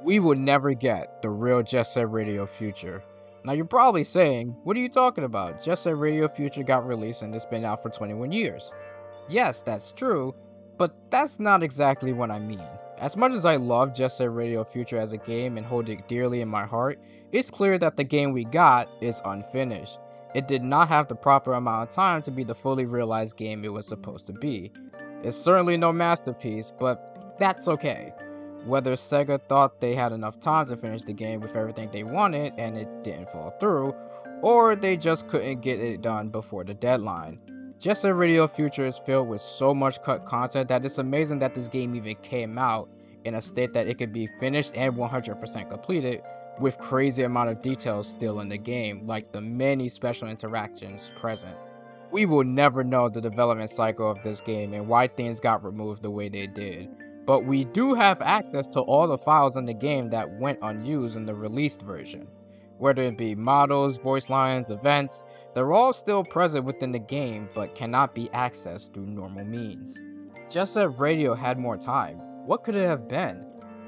We will never get the real Jet Set Radio Future. Now you're probably saying, what are you talking about? Jet Set Radio Future got released and it's been out for 21 years. Yes, that's true, but that's not exactly what I mean. As much as I love Jet Set Radio Future as a game and hold it dearly in my heart, it's clear that the game we got is unfinished. It did not have the proper amount of time to be the fully realized game it was supposed to be. It's certainly no masterpiece, but that's okay. Whether Sega thought they had enough time to finish the game with everything they wanted and it didn't fall through, or they just couldn't get it done before the deadline. Jet Set Radio Future is filled with so much cut content that it's amazing that this game even came out in a state that it could be finished and 100% completed, with crazy amount of details still in the game, like the many special interactions present. We will never know the development cycle of this game and why things got removed the way they did, but we do have access to all the files in the game that went unused in the released version. Whether it be models, voice lines, events, they're all still present within the game but cannot be accessed through normal means. Jet Set Radio had more time. What could it have been?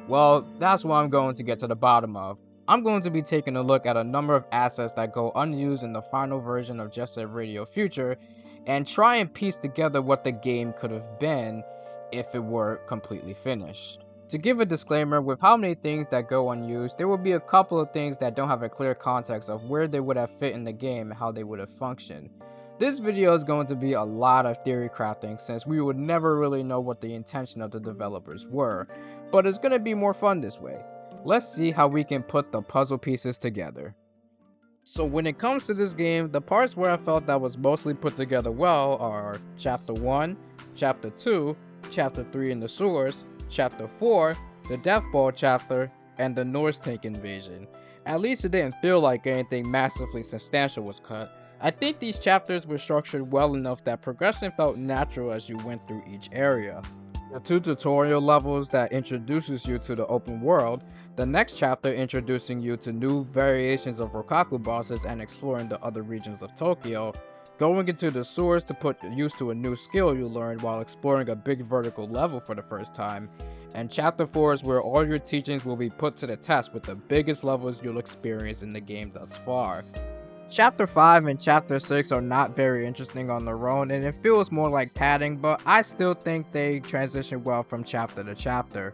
Well, that's what I'm going to get to the bottom of. I'm going to be taking a look at a number of assets that go unused in the final version of Jet Set Radio Future and try and piece together what the game could have been if it were completely finished. To give a disclaimer, with how many things that go unused, there will be a couple of things that don't have a clear context of where they would have fit in the game and how they would have functioned. This video is going to be a lot of theory crafting since we would never really know what the intention of the developers were, but it's going to be more fun this way. Let's see how we can put the puzzle pieces together. So when it comes to this game, the parts where I felt that was mostly put together well are Chapter 1, Chapter 2, Chapter 3 in the sewers, Chapter 4, the Death Ball chapter, and the Norse tank invasion. At least it didn't feel like anything massively substantial was cut. I think these chapters were structured well enough that progression felt natural as you went through each area. The 2 tutorial levels that introduces you to the open world, the next chapter introducing you to new variations of Rokaku bosses and exploring the other regions of Tokyo, going into the sewers to put use to a new skill you learned while exploring a big vertical level for the first time, and Chapter 4 is where all your teachings will be put to the test with the biggest levels you'll experience in the game thus far. Chapter 5 and Chapter 6 are not very interesting on their own and it feels more like padding, but I still think they transition well from chapter to chapter.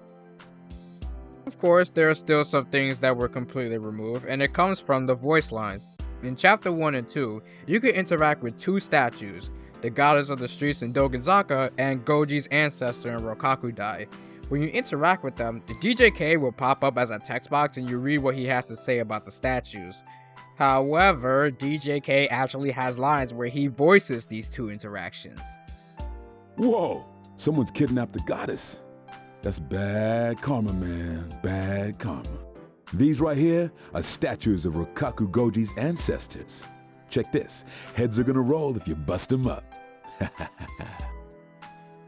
Of course, there are still some things that were completely removed, and it comes from the voice line. In Chapter 1 and 2, you can interact with 2 statues, the goddess of the streets in Dogenzaka and Goji's ancestor in Rokakudai. When you interact with them, the DJK will pop up as a text box and you read what he has to say about the statues. However, DJK actually has lines where he voices these 2 interactions. Whoa! Someone's kidnapped the goddess. That's bad karma, man. Bad karma. These right here are statues of Rokaku Goji's ancestors. Check this. Heads are gonna roll if you bust them up.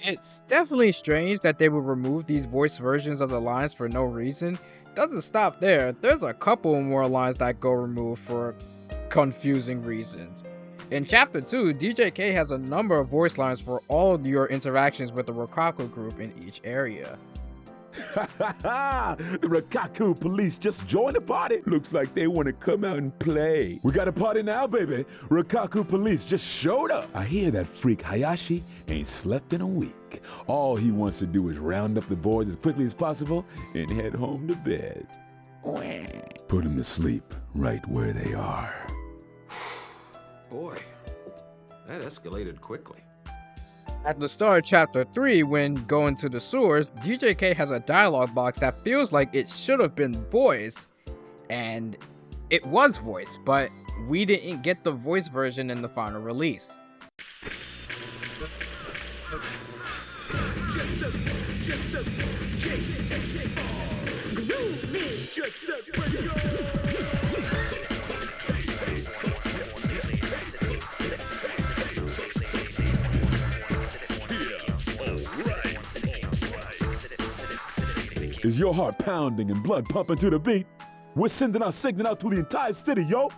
It's definitely strange that they would remove these voice versions of the lines for no reason. Doesn't stop there, there's a couple more lines that go removed for confusing reasons. In Chapter 2, DJK has a number of voice lines for all of your interactions with the Rokaku group in each area. The Rokaku police just joined the party. Looks like they want to come out and play. We got a party now, baby. Rokaku police just showed up. I hear that freak Hayashi ain't slept in a week. All he wants to do is round up the boys as quickly as possible and head home to bed. Put them to sleep right where they are. Boy, that escalated quickly. At the start of Chapter 3, when going to the sewers, DJK has a dialogue box that feels like it should have been voiced, and it was voiced, but we didn't get the voice version in the final release. Is your heart pounding and blood pumping to the beat? We're sending our signal out to the entire city, yo!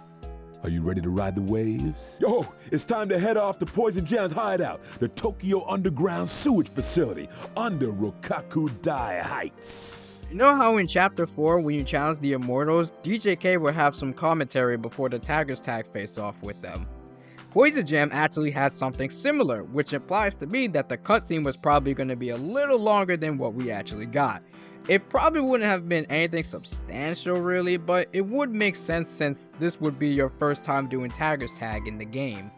Are you ready to ride the waves? Yo, it's time to head off to Poison Jam's hideout, the Tokyo Underground Sewage Facility, under Rokakudai Heights. You know how in Chapter 4, when you challenge the Immortals, DJK will have some commentary before the Taggers Tag face off with them. Poison Jam actually had something similar, which implies to me that the cutscene was probably going to be a little longer than what we actually got. It probably wouldn't have been anything substantial really, but it would make sense since this would be your first time doing Taggers Tag in the game.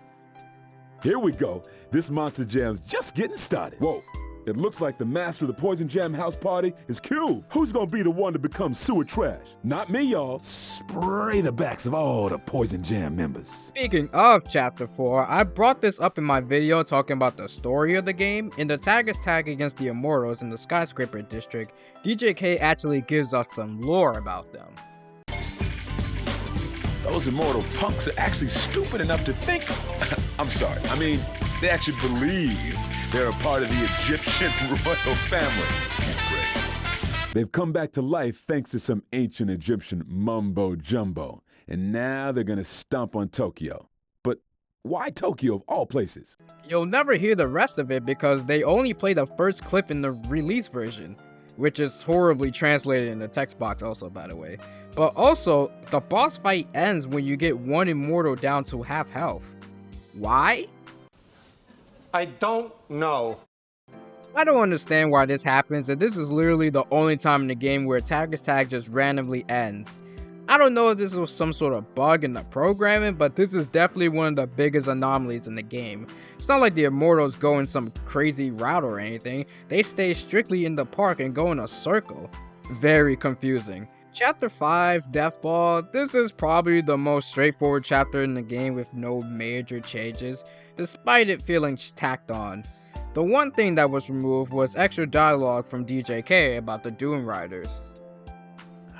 Here we go. This Monster Jam's just getting started. Whoa. It looks like the master of the Poison Jam house party is Cube. Who's gonna be the one to become sewer trash? Not me, y'all. Spray the backs of all the Poison Jam members. Speaking of Chapter 4, I brought this up in my video talking about the story of the game. In the Taggers Tag against the Immortals in the Skyscraper District, DJK actually gives us some lore about them. Those immortal punks are actually stupid enough to think. I'm sorry. I mean, they actually believe they're a part of the Egyptian royal family. They've come back to life thanks to some ancient Egyptian mumbo jumbo. And now they're gonna stomp on Tokyo. But why Tokyo of all places? You'll never hear the rest of it because they only play the first clip in the release version, which is horribly translated in the text box also, by the way. But also, the boss fight ends when you get one immortal down to half health. Why? I don't know. I don't understand why this happens, and this is literally the only time in the game where Taggers Tag just randomly ends. I don't know if this was some sort of bug in the programming, but this is definitely one of the biggest anomalies in the game. It's not like the Immortals go in some crazy route or anything, they stay strictly in the park and go in a circle. Very confusing. Chapter 5, Death Ball, this is probably the most straightforward chapter in the game with no major changes, despite it feeling tacked on. The one thing that was removed was extra dialogue from DJK about the Doom Riders.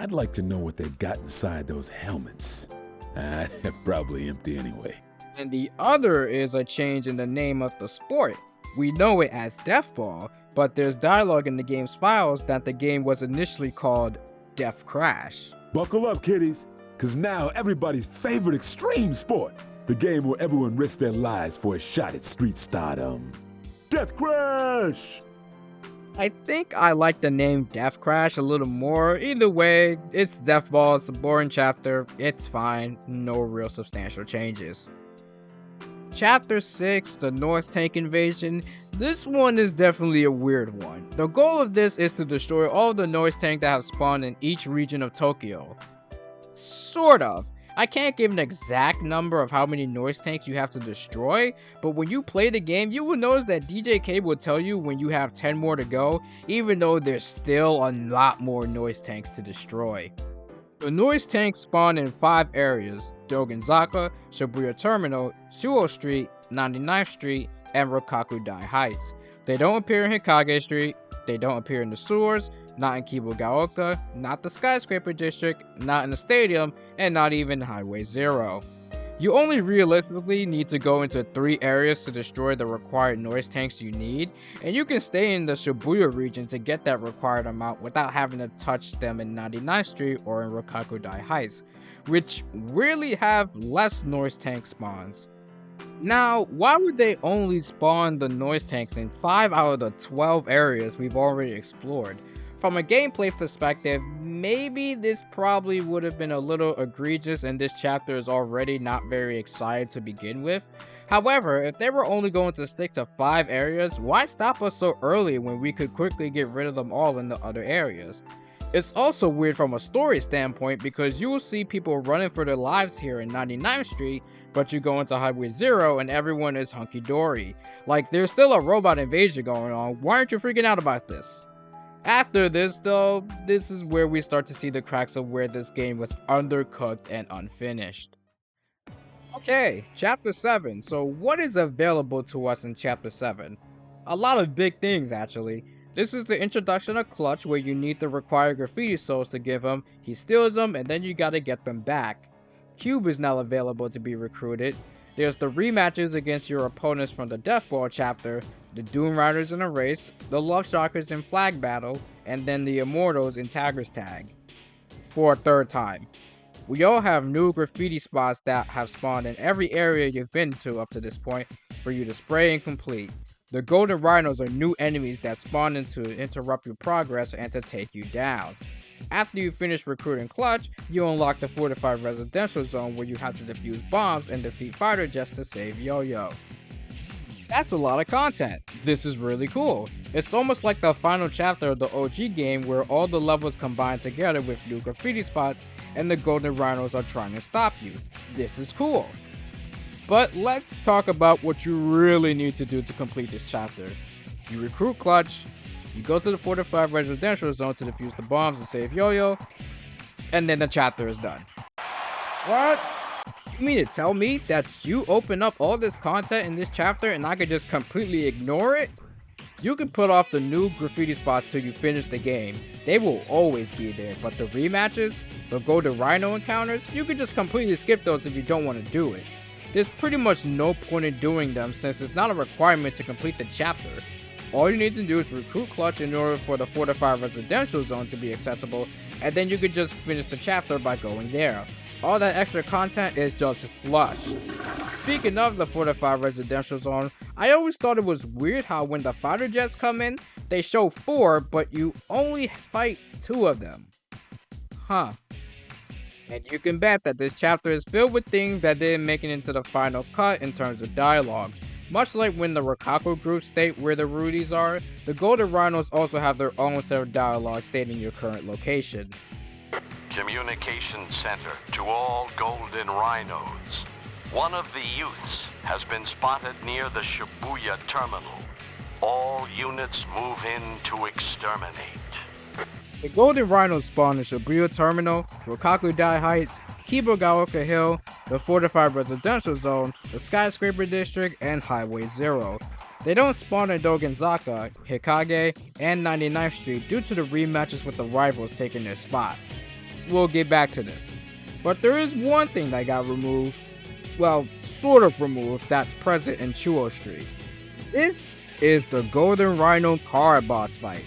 I'd like to know what they've got inside those helmets. They're probably empty anyway. And the other is a change in the name of the sport. We know it as Death Ball, but there's dialogue in the game's files that the game was initially called Death Crash. Buckle up, kiddies, cause now everybody's favorite extreme sport, the game where everyone risks their lives for a shot at street stardom. Death Crash! I think I like the name Death Crash a little more. Either way, it's Death Ball, it's a boring chapter, it's fine, no real substantial changes. Chapter 6, the North Tank Invasion. This one is definitely a weird one. The goal of this is to destroy all the noise tanks that have spawned in each region of Tokyo. Sort of. I can't give an exact number of how many noise tanks you have to destroy, but when you play the game, you will notice that DJK will tell you when you have 10 more to go, even though there's still a lot more noise tanks to destroy. The noise tanks spawn in 5 areas: Dogenzaka, Shibuya Terminal, Suo Street, 99th Street, and Rokakudai Heights. They don't appear in Hikage Street, they don't appear in the sewers, not in Kibugaoka, not the Skyscraper District, not in the stadium, and not even Highway 0. You only realistically need to go into 3 areas to destroy the required noise tanks you need, and you can stay in the Shibuya region to get that required amount without having to touch them in 99th Street or in Rokakudai Heights, which really have less noise tank spawns. Now, why would they only spawn the noise tanks in 5 out of the 12 areas we've already explored? From a gameplay perspective, maybe this probably would have been a little egregious and this chapter is already not very excited to begin with. However, if they were only going to stick to 5 areas, why stop us so early when we could quickly get rid of them all in the other areas? It's also weird from a story standpoint because you will see people running for their lives here in 99th Street, but you go into Highway 0 and everyone is hunky-dory. Like, there's still a robot invasion going on, why aren't you freaking out about this? After this though, this is where we start to see the cracks of where this game was undercooked and unfinished. Okay, Chapter 7. So what is available to us in Chapter 7? A lot of big things actually. This is the introduction of Clutch where you need the required graffiti souls to give him, he steals them and then you gotta get them back. Cube is now available to be recruited. There's the rematches against your opponents from the Death Ball chapter, the Doom Riders in a race, the Love Shockers in Flag Battle, and then the Immortals in Taggers Tag. For a third time. We all have new graffiti spots that have spawned in every area you've been to up to this point for you to spray and complete. The Golden Rhinos are new enemies that spawn in to interrupt your progress and to take you down. After you finish recruiting Clutch, you unlock the fortified residential zone where you have to defuse bombs and defeat fighter jets to save Yo-Yo. That's a lot of content. This is really cool. It's almost like the final chapter of the OG game where all the levels combine together with new graffiti spots and the Golden Rhinos are trying to stop you. This is cool. But let's talk about what you really need to do to complete this chapter. You recruit Clutch, you go to the fortified residential zone to defuse the bombs and save Yo-Yo, and then the chapter is done. What? You mean to tell me that you open up all this content in this chapter and I could just completely ignore it? You can put off the new graffiti spots till you finish the game. They will always be there, but the rematches, the Golden Rhino encounters, you can just completely skip those if you don't want to do it. There's pretty much no point in doing them since it's not a requirement to complete the chapter. All you need to do is recruit Clutch in order for the fortified residential zone to be accessible, and then you can just finish the chapter by going there. All that extra content is just flush. Speaking of the fortified residential zone, I always thought it was weird how when the fighter jets come in, they show 4, but you only fight 2 of them. Huh. And you can bet that this chapter is filled with things that didn't make it into the final cut in terms of dialogue. Much like when the Rokkaku group state where the Rudies are, the Golden Rhinos also have their own set of dialogue stating your current location. Communication center to all Golden Rhinos. One of the youths has been spotted near the Shibuya terminal. All units move in to exterminate. The Golden Rhinos spawn in Shibuya Terminal, Rokkaku-dai Heights, Kibogaoka Hill, the fortified residential zone, the skyscraper district, and Highway 0. They don't spawn in Dogenzaka, Hikage, and 99th Street due to the rematches with the rivals taking their spots. We'll get back to this. But there is one thing that got removed, well, sort of removed, that's present in Chuo Street. This is the Golden Rhino car boss fight.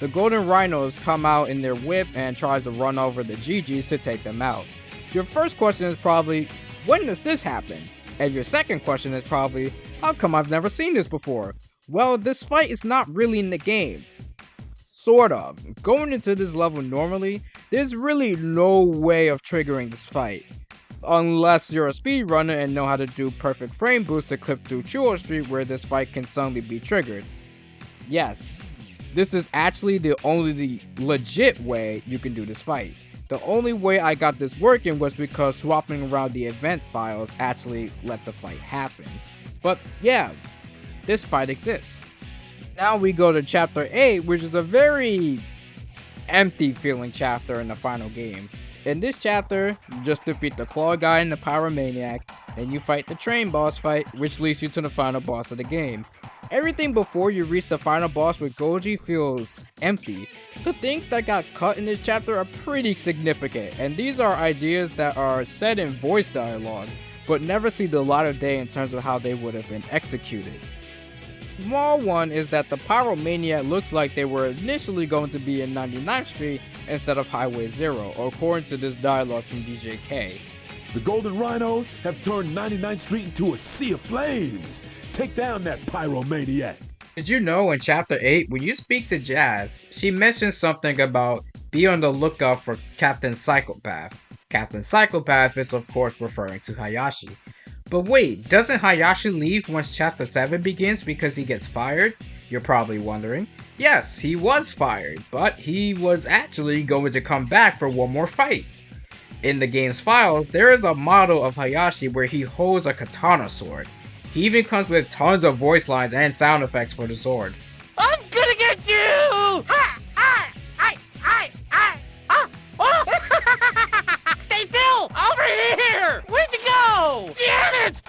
The Golden Rhinos come out in their whip and tries to run over the GGs to take them out. Your first question is probably, when does this happen? And your second question is probably, how come I've never seen this before? Well, this fight is not really in the game. Sort of. Going into this level normally, there's really no way of triggering this fight. Unless you're a speedrunner and know how to do perfect frame boost to clip through Chuo Street where this fight can suddenly be triggered. Yes, this is actually the only legit way you can do this fight. The only way I got this working was because swapping around the event files actually let the fight happen. But yeah, this fight exists. Now we go to chapter 8, which is a very empty feeling chapter in the final game. In this chapter, you just defeat the claw guy and the pyromaniac, then you fight the train boss fight, which leads you to the final boss of the game. Everything before you reach the final boss with Goji feels empty. The things that got cut in this chapter are pretty significant, and these are ideas that are said in voice dialogue, but never see the light of day in terms of how they would have been executed. Small one is that the pyromaniac looks like they were initially going to be in 99th Street instead of Highway 0, according to this dialogue from DJ K. The Golden Rhinos have turned 99th Street into a sea of flames. Take down that pyromaniac. Did you know in chapter 8, when you speak to Jazz, she mentions something about be on the lookout for Captain Psychopath. Captain Psychopath is of course referring to Hayashi. But wait, doesn't Hayashi leave once chapter 7 begins because he gets fired? You're probably wondering. Yes, he was fired, but he was actually going to come back for one more fight. In the game's files, there is a model of Hayashi where he holds a katana sword. He even comes with tons of voice lines and sound effects for the sword. I'm gonna get you! Stay still! Over here! Where'd you go? Damn it!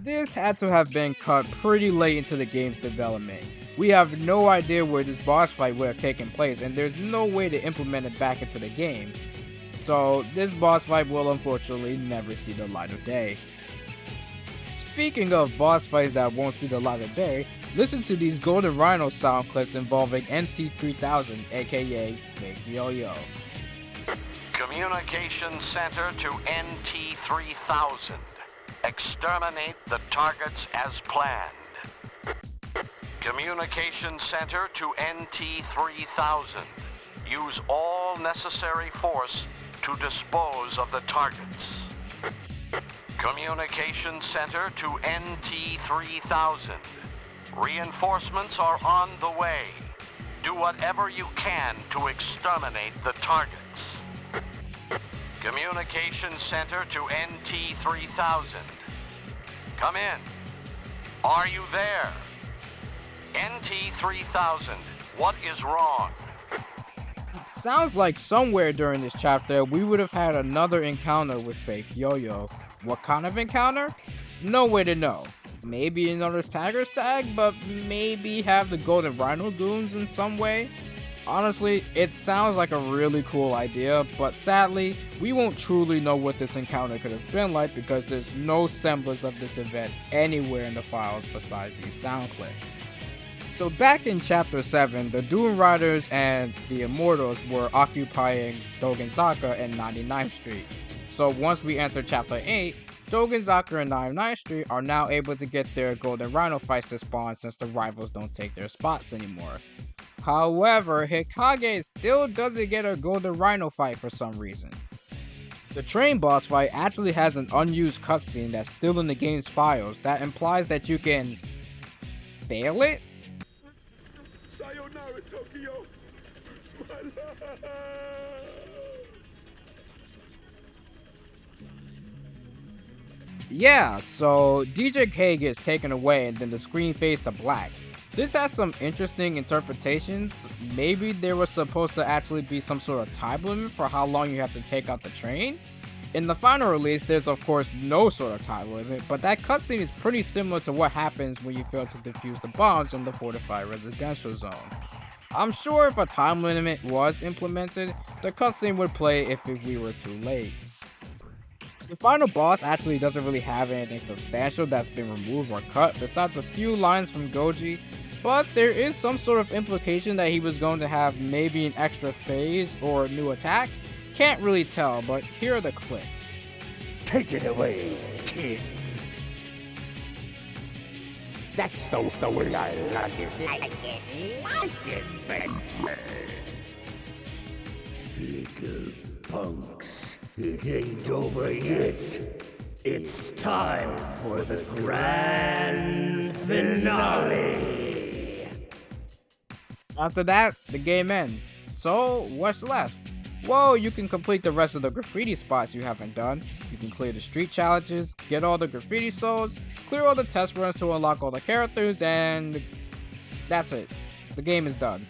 This had to have been cut pretty late into the game's development. We have no idea where this boss fight would have taken place, and there's no way to implement it back into the game. So this boss fight will unfortunately never see the light of day. Speaking of boss fights that won't see the light of day, listen to these Golden Rhino sound clips involving NT3000, aka Big Yo-Yo. Communications Center to NT-3000. Exterminate the targets as planned. Communications Center to NT-3000. Use all necessary force to dispose of the targets. Communications Center to NT-3000. Reinforcements are on the way. Do whatever you can to exterminate the targets. Communications Center to NT-3000. Come in. Are you there? NT-3000, what is wrong? Sounds like somewhere during this chapter we would have had another encounter with fake Yo-Yo. What kind of encounter? No way to know. Maybe another Tagger's tag, but maybe have the Golden Rhino goons in some way? Honestly, it sounds like a really cool idea, but sadly, we won't truly know what this encounter could have been like because there's no semblance of this event anywhere in the files besides these sound clips. So back in Chapter 7, the Doom Riders and the Immortals were occupying Dogenzaka and 99th Street. So once we enter Chapter 8, Dogenzaka and 99th Street are now able to get their Golden Rhino fights to spawn since the rivals don't take their spots anymore. However, Hikage still doesn't get a Golden Rhino fight for some reason. The train boss fight actually has an unused cutscene that's still in the game's files that implies that you can fail it? Sayonara, Tokyo. My love. Yeah, so DJ K gets taken away and then the screen fades to black. This has some interesting interpretations. Maybe there was supposed to actually be some sort of time limit for how long you have to take out the train. In the final release, there's of course no sort of time limit, but that cutscene is pretty similar to what happens when you fail to defuse the bombs in the fortified residential zone. I'm sure if a time limit was implemented, the cutscene would play if we were too late. The final boss actually doesn't really have anything substantial that's been removed or cut besides a few lines from Goji, but there is some sort of implication that he was going to have maybe an extra phase or a new attack. Can't really tell, but here are the clips. Take it away, kids. That's the way I like it, baby. Little punks, it ain't over yet. It's time for the grand finale. After that, the game ends. So, what's left? Well, you can complete the rest of the graffiti spots you haven't done. You can clear the street challenges, get all the graffiti souls, clear all the test runs to unlock all the characters, and that's it. The game is done.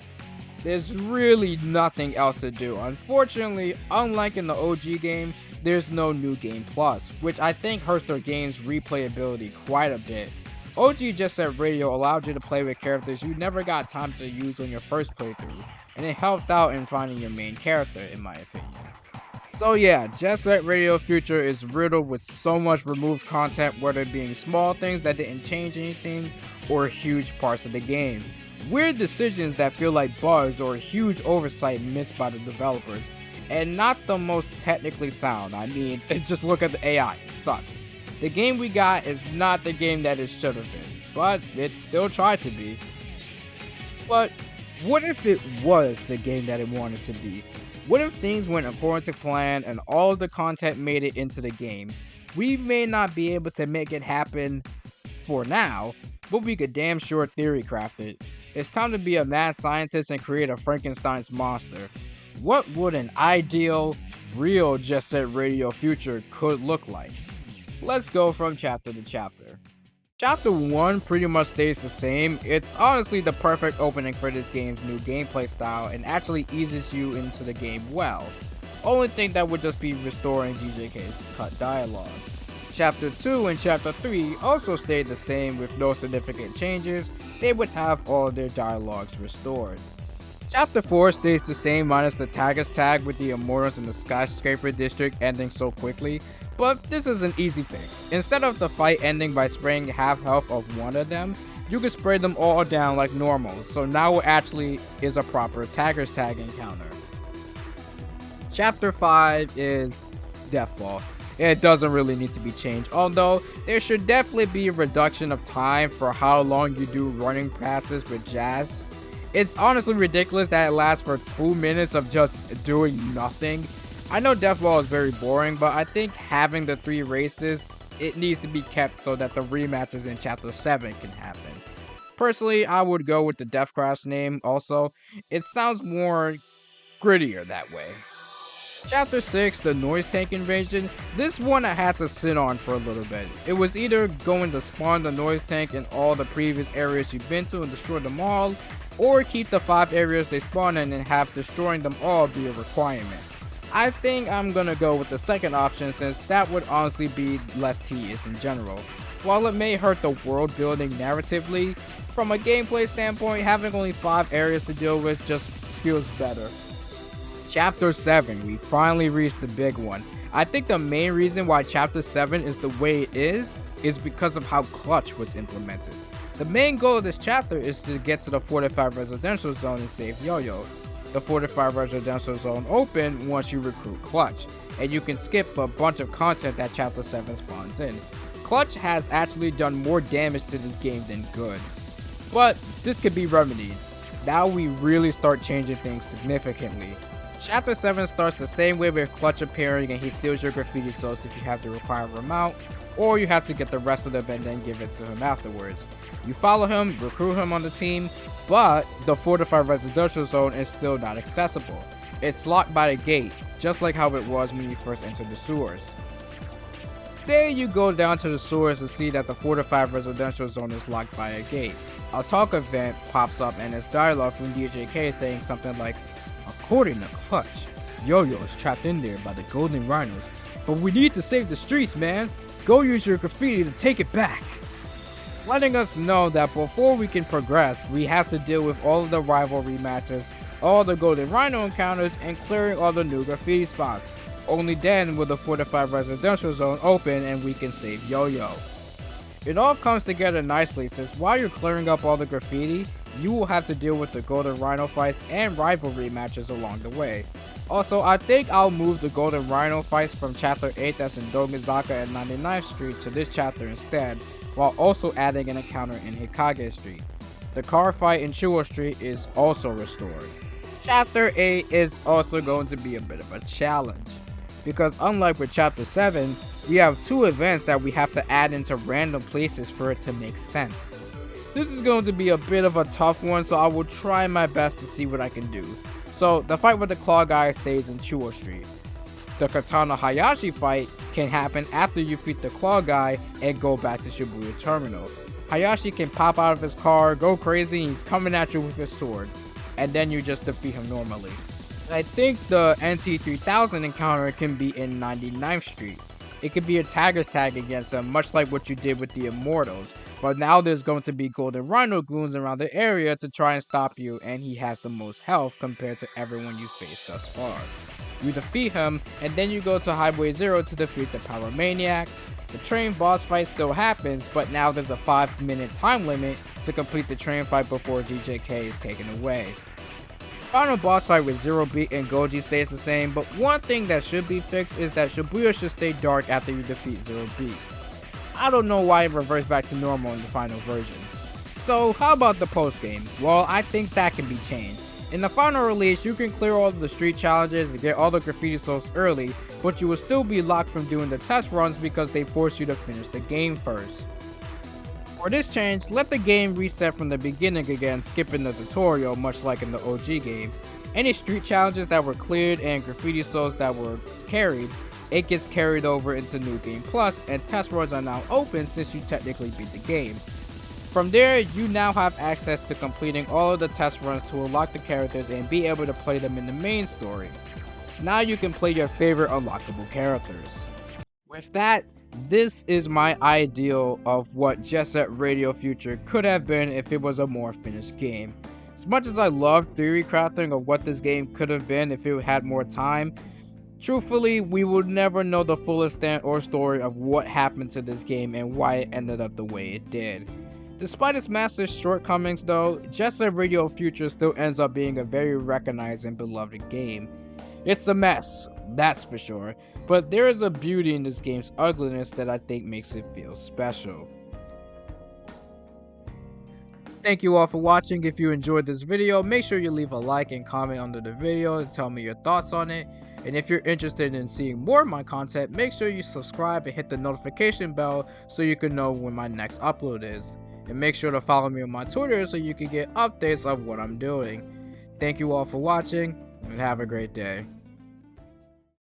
There's really nothing else to do. Unfortunately, unlike in the OG game, there's no New Game Plus, which I think hurts their game's replayability quite a bit. OG Jet Set Radio allowed you to play with characters you never got time to use on your first playthrough, and it helped out in finding your main character, in my opinion. So yeah, Jet Set Radio Future is riddled with so much removed content, whether it being small things that didn't change anything, or huge parts of the game. Weird decisions that feel like bugs or huge oversight missed by the developers, and not the most technically sound. I mean, just look at the AI, it sucks. The game we got is not the game that it should have been, but it still tried to be. But what if it was the game that it wanted to be? What if things went according to plan and all of the content made it into the game? We may not be able to make it happen for now, but we could damn sure theorycraft it. It's time to be a mad scientist and create a Frankenstein's monster. What would an ideal, real Jet Set Radio Future could look like? Let's go from chapter to chapter. Chapter 1 pretty much stays the same. It's honestly the perfect opening for this game's new gameplay style and actually eases you into the game well. Only thing that would just be restoring DJK's cut dialogue. Chapter 2 and Chapter 3 also stayed the same with no significant changes. They would have all their dialogues restored. Chapter 4 stays the same minus the Tagger's tag with the Immortals in the Skyscraper District ending so quickly, but this is an easy fix. Instead of the fight ending by spraying half health of one of them, you can spray them all down like normal, so now it actually is a proper Tagger's tag encounter. Chapter 5 is Deathball. It doesn't really need to be changed, although there should definitely be a reduction of time for how long you do running passes with Jazz. It's honestly ridiculous that it lasts for 2 minutes of just doing nothing. I know Deathball is very boring, but I think having the 3 races, it needs to be kept so that the rematches in Chapter 7 can happen. Personally, I would go with the Deathcraft name also. It sounds more grittier that way. Chapter 6, the Noise Tank Invasion. This one I had to sit on for a little bit. It was either going to spawn the Noise Tank in all the previous areas you've been to and destroy them all, or keep the 5 areas they spawn in and have destroying them all be a requirement. I think I'm gonna go with the second option since that would honestly be less tedious in general. While it may hurt the world building narratively, from a gameplay standpoint, having only 5 areas to deal with just feels better. Chapter 7, we finally reached the big one. I think the main reason why Chapter 7 is the way it is because of how Clutch was implemented. The main goal of this chapter is to get to the fortified residential zone and save Yo-Yo. The fortified residential zone open once you recruit Clutch, and you can skip a bunch of content that Chapter 7 spawns in. Clutch has actually done more damage to this game than good, but this could be remedied. Now we really start changing things significantly. Chapter 7 starts the same way with Clutch appearing and he steals your graffiti souls if you have the required amount, or you have to get the rest of them and then give it to him afterwards. You follow him, recruit him on the team, but the fortified residential zone is still not accessible. It's locked by a gate, just like how it was when you first entered the sewers. Say you go down to the sewers to see that the fortified residential zone is locked by a gate. A talk event pops up and it's dialogue from DJK saying something like, "According to Clutch, Yo-Yo is trapped in there by the Golden Rhinos, but we need to save the streets, man. Go use your graffiti to take it back." Letting us know that before we can progress, we have to deal with all of the rivalry matches, all the Golden Rhino encounters, and clearing all the new graffiti spots. Only then will the fortified residential zone open and we can save Yo-Yo. It all comes together nicely since while you're clearing up all the graffiti, you will have to deal with the Golden Rhino fights and rivalry matches along the way. Also, I think I'll move the Golden Rhino fights from Chapter 8 that's in Dogenzaka and 99th Street to this chapter instead, while also adding an encounter in Hikage Street. The car fight in Chuo Street is also restored. Chapter 8 is also going to be a bit of a challenge, because unlike with Chapter 7, we have 2 events that we have to add into random places for it to make sense. This is going to be a bit of a tough one, so I will try my best to see what I can do. So, the fight with the Claw guy stays in Chuo Street. The Katana Hayashi fight can happen after you defeat the Claw guy and go back to Shibuya Terminal. Hayashi can pop out of his car, go crazy, and he's coming at you with his sword, and then you just defeat him normally. I think the NT3000 encounter can be in 99th Street. It could be a tagger's tag against him, much like what you did with the Immortals, but now there's going to be Golden Rhino goons around the area to try and stop you, and he has the most health compared to everyone you've faced thus far. You defeat him, and then you go to Highway 0 to defeat the Pyromaniac. The train boss fight still happens, but now there's a 5-minute time limit to complete the train fight before DJK is taken away. Final boss fight with Zero Beat and Goji stays the same, but one thing that should be fixed is that Shibuya should stay dark after you defeat Zero Beat. I don't know why it reverts back to normal in the final version. So how about the post game? Well, I think that can be changed. In the final release, you can clear all of the street challenges and get all the graffiti souls early, but you will still be locked from doing the test runs because they force you to finish the game first. For this change, let the game reset from the beginning again, skipping the tutorial much like in the OG game. Any street challenges that were cleared and graffiti souls that were carried, it gets carried over into New Game Plus, and test runs are now open since you technically beat the game. From there, you now have access to completing all of the test runs to unlock the characters and be able to play them in the main story. Now you can play your favorite unlockable characters. With that, this is my ideal of what Jet Set Radio Future could have been if it was a more finished game. As much as I love theory crafting of what this game could have been if it had more time, truthfully, we will never know the full extent or story of what happened to this game and why it ended up the way it did. Despite its massive shortcomings though, Jet Set Radio Future still ends up being a very recognized and beloved game. It's a mess, that's for sure, but there is a beauty in this game's ugliness that I think makes it feel special. Thank you all for watching. If you enjoyed this video, make sure you leave a like and comment under the video and tell me your thoughts on it. And if you're interested in seeing more of my content, make sure you subscribe and hit the notification bell so you can know when my next upload is. And make sure to follow me on my Twitter so you can get updates of what I'm doing. Thank you all for watching, and have a great day.